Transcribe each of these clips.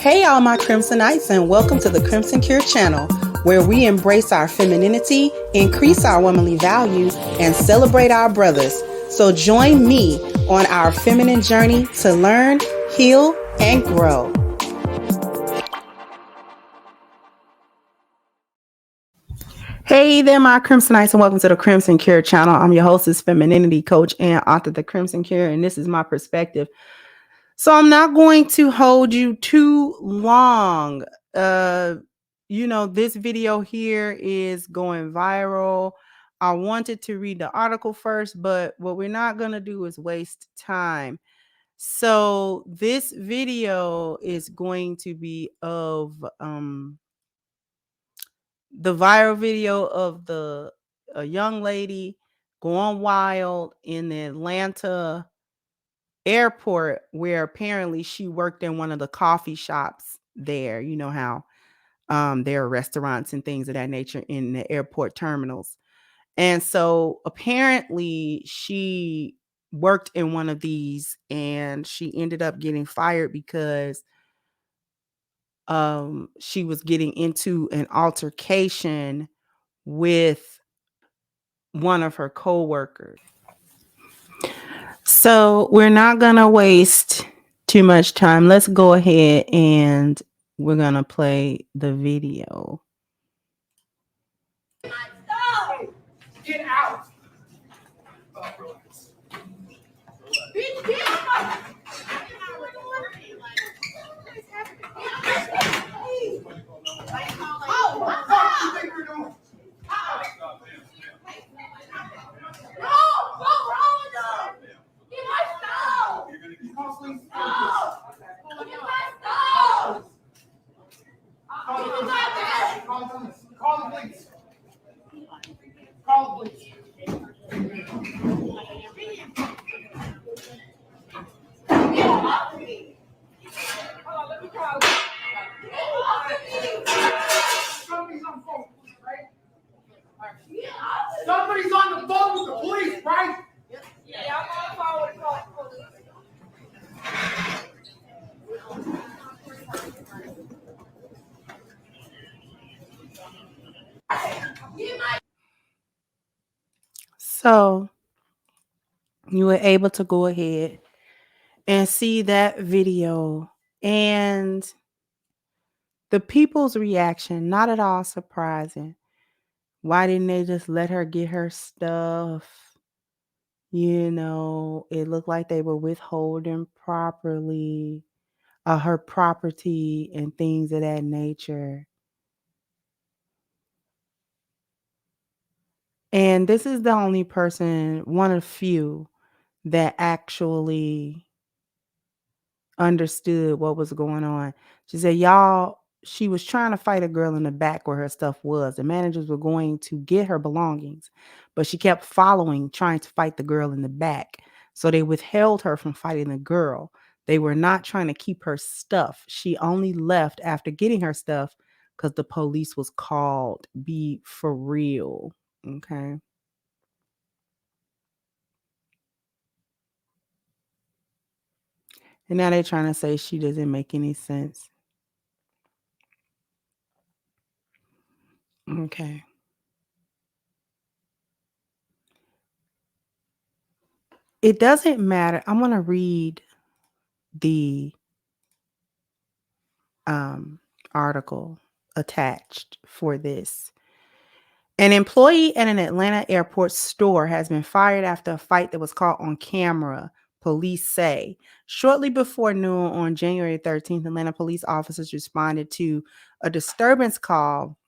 Hey, all my Crimsonites, and welcome to the Crimson Cure channel, where we embrace our femininity, increase our womanly value, and celebrate our brothers. So join me on our feminine journey to learn, heal, and grow. Hey there, my Crimsonites, and welcome to the Crimson Cure channel. I'm your hostess, femininity coach, and author of the Crimson Cure, and this is my perspective. So I'm not going to hold you too long. This video here is going viral. I wanted to read the article first, but what we're not going to do is waste time. So this video is going to be of the viral video of a young lady going wild in the Atlanta airport, where apparently she worked in one of the coffee shops there. You know how there are restaurants and things of that nature in the airport terminals. And so apparently she worked in one of these, and she ended up getting fired because she was getting into an altercation with one of her coworkers. So we're not going to waste too much time. Let's go ahead and we're going to play the video. Get out! Bitch, get out! Call the police. Call the police. Get off of me. Hold on, let me call. Get off of me. Somebody's on the phone, right? Somebody's on the phone with the police, right? Yeah, I'm on the phone with the police. So you were able to go ahead and see that video, and the people's reaction, not at all surprising. Why didn't they just let her get her stuff? It looked like they were withholding properly her property and things of that nature. And this is the only person, one of few, that actually understood what was going on. She said, she was trying to fight a girl in the back where her stuff was. The managers were going to get her belongings, but she kept trying to fight the girl in the back. So they withheld her from fighting the girl. They were not trying to keep her stuff. She only left after getting her stuff because the police was called. Be for real. Okay. And now they're trying to say she doesn't make any sense. Okay. It doesn't matter. I'm going to read the article attached for this. An employee at an Atlanta airport store has been fired after a fight that was caught on camera, police say. Shortly before noon on January 13th, Atlanta police officers responded to a disturbance call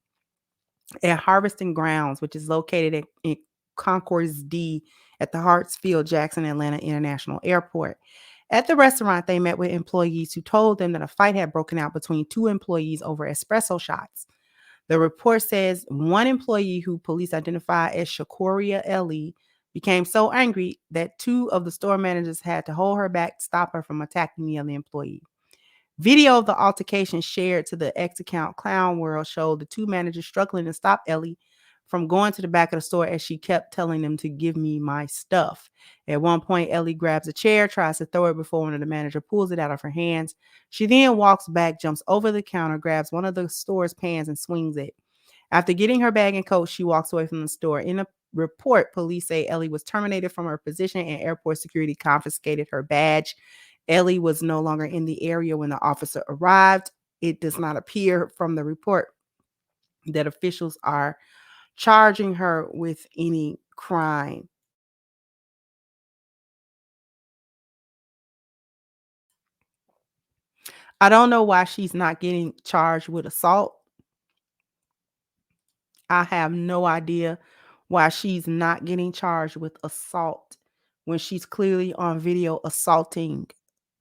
at Harvesting Grounds, which is located in Concourse D at the Hartsfield-Jackson Atlanta International Airport. At the restaurant, they met with employees who told them that a fight had broken out between two employees over espresso shots. The report says one employee, who police identified as Shakuria Ellie, became so angry that two of the store managers had to hold her back to stop her from attacking the other employee. Video of the altercation shared to the X account Clown World showed the two managers struggling to stop Ellie from going to the back of the store as she kept telling them to give me my stuff. At one point, Ellie grabs a chair, tries to throw it before one of the manager pulls it out of her hands. She then walks back, jumps over the counter, grabs one of the store's pans and swings it. After getting her bag and coat, she walks away from the store. In a report, police say Ellie was terminated from her position and airport security confiscated her badge. Ellie was no longer in the area when the officer arrived. It does not appear from the report that officials are charging her with any crime. I don't know why she's not getting charged with assault. I have no idea why she's not getting charged with assault when she's clearly on video assaulting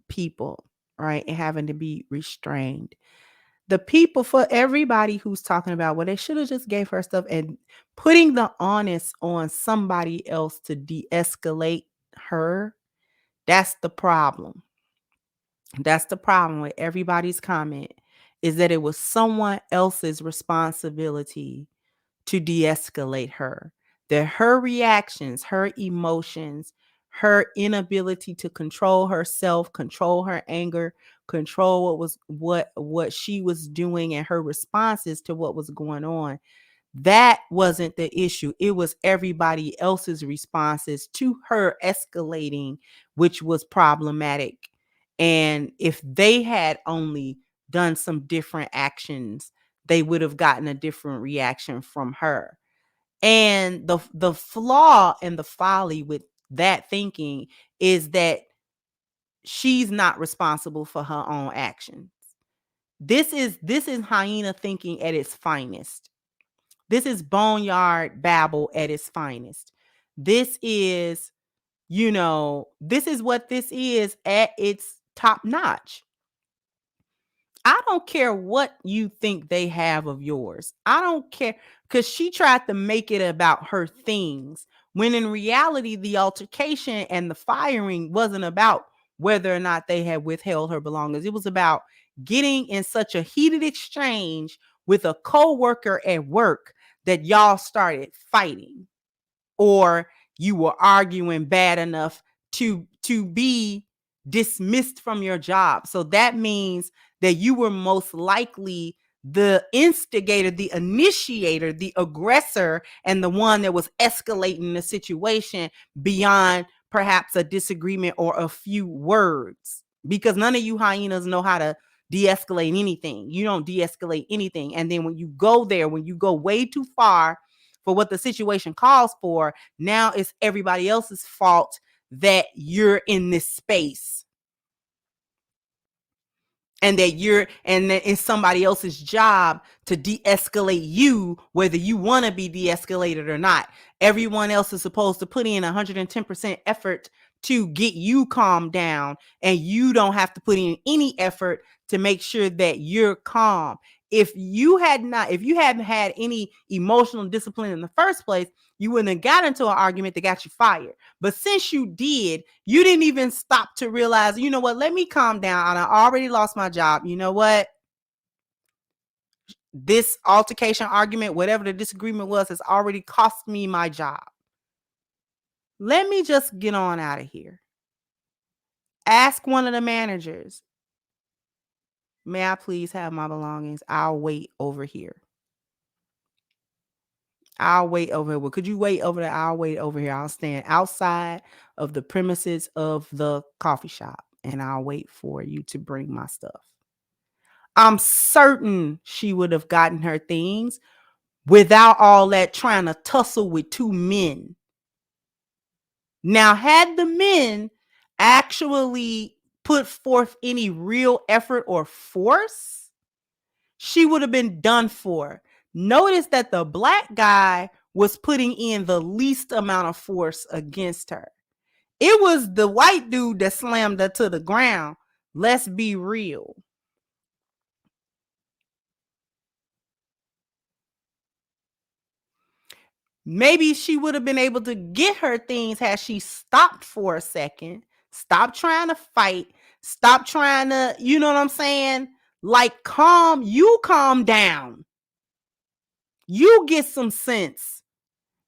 people, right? And having to be restrained. The people, for everybody who's talking about, well, they should have just gave her stuff, and putting the onus on somebody else to de-escalate her, that's the problem. That's the problem with everybody's comment, is that it was someone else's responsibility to de-escalate her. That her reactions, her emotions, her inability to control herself, control her anger, control what she was doing, and her responses to what was going on, that wasn't the issue. It was everybody else's responses to her escalating, which was problematic. And if they had only done some different actions, they would have gotten a different reaction from her. And the flaw and the folly with that thinking is that she's not responsible for her own actions. This is hyena thinking at its finest. This is boneyard babble at its finest. This is, this is what this is at its top notch. I don't care what you think they have of yours. I don't care, because she tried to make it about her things, when in reality, the altercation and the firing wasn't about whether or not they had withheld her belongings. It was about getting in such a heated exchange with a coworker at work that y'all started fighting, or you were arguing bad enough to be dismissed from your job. So that means that you were most likely the instigator, the initiator, the aggressor, and the one that was escalating the situation beyond perhaps a disagreement or a few words. Because none of you hyenas know how to de-escalate anything. You don't de-escalate anything. And then when you go there, when you go way too far for what the situation calls for, now it's everybody else's fault that you're in this space. And that it's somebody else's job to de-escalate you, whether you want to be de-escalated or not. Everyone else is supposed to put in 110% effort to get you calmed down, and you don't have to put in any effort to make sure that you're calm. If you hadn't had any emotional discipline in the first place, you wouldn't have got into an argument that got you fired. But since you did, you didn't even stop to realize, you know what, let me calm down. I already lost my job. You know what? This altercation, argument, whatever the disagreement was, has already cost me my job. Let me just get on out of here. Ask one of the managers, may I please have my belongings? I'll wait over here. I'll wait over here. Well, could you wait over there? I'll wait over here. I'll stand outside of the premises of the coffee shop, and I'll wait for you to bring my stuff. I'm certain she would have gotten her things without all that trying to tussle with two men. Now, had the men actually put forth any real effort or force, she would have been done for. Notice that the black guy was putting in the least amount of force against her. It was the white dude that slammed her to the ground. Let's be real. Maybe she would have been able to get her things had she stopped for a second, stop trying to fight, stop trying to, you know what I'm saying? Like calm down. You get some sense.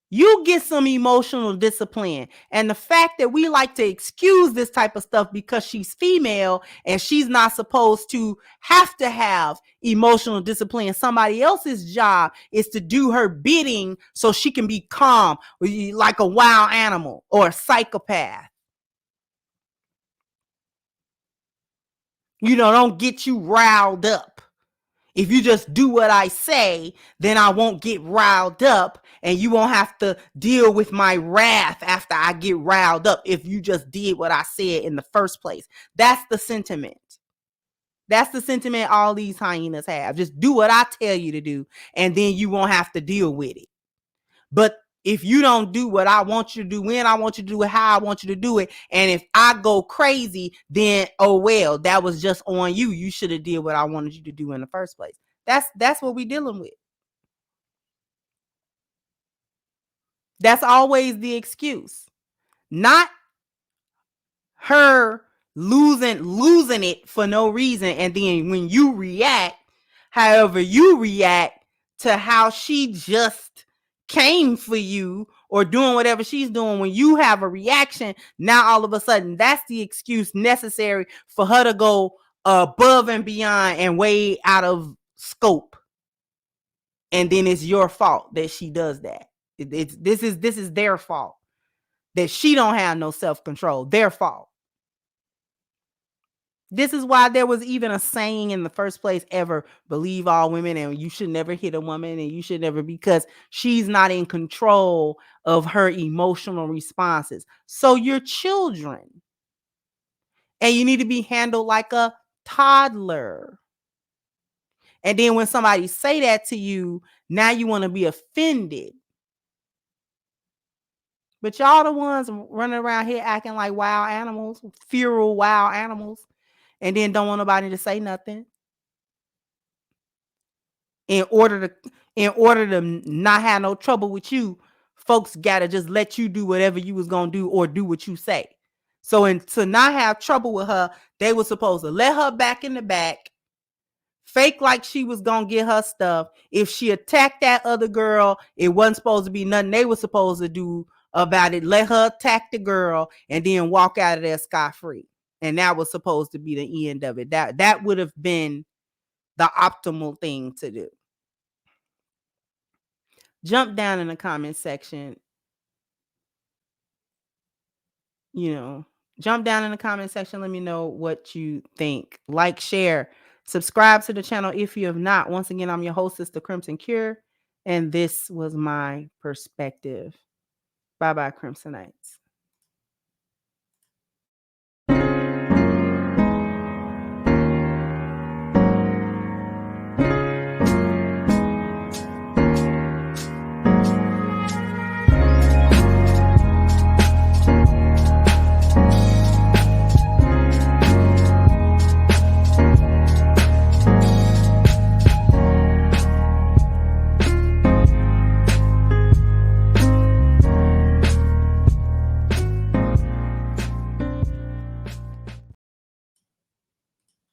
You get some emotional discipline. And the fact that we like to excuse this type of stuff because she's female and she's not supposed to have emotional discipline. Somebody else's job is to do her bidding so she can be calm, like a wild animal or a psychopath. Don't get you riled up. If you just do what I say, then I won't get riled up and you won't have to deal with my wrath after I get riled up if you just did what I said in the first place. That's the sentiment. That's the sentiment all these hyenas have. Just do what I tell you to do and then you won't have to deal with it. But if you don't do what I want you to do, when I want you to do it, how I want you to do it, and if I go crazy, then oh well, that was just on you. You should have did what I wanted you to do in the first place. That's what we're dealing with. That's always the excuse. Not her losing it for no reason, and then when you react, however you react to how she just came for you or doing whatever she's doing, when you have a reaction, now all of a sudden that's the excuse necessary for her to go above and beyond and way out of scope. And then it's your fault that she does that. This is their fault that she don't have no self-control. Their fault. This is why there was even a saying in the first place ever, believe all women, and you should never hit a woman, and you should never, because she's not in control of her emotional responses. So you're children and you need to be handled like a toddler. And then when somebody say that to you, now you want to be offended. But y'all the ones running around here acting like wild animals, feral wild animals, and then don't want nobody to say nothing. In order to not have no trouble with you, folks gotta just let you do whatever you was gonna do or do what you say. So to not have trouble with her, they were supposed to let her back in the back, fake like she was gonna get her stuff. If she attacked that other girl, it wasn't supposed to be nothing they were supposed to do about it. Let her attack the girl and then walk out of there scot-free. And that was supposed to be the end of it. That would have been the optimal thing to do. Jump down in the comment section. Jump down in the comment section. Let me know what you think. Like, share, subscribe to the channel if you have not. Once again, I'm your hostess, The Crimson Cure, and this was my perspective. Bye-bye, Crimsonites.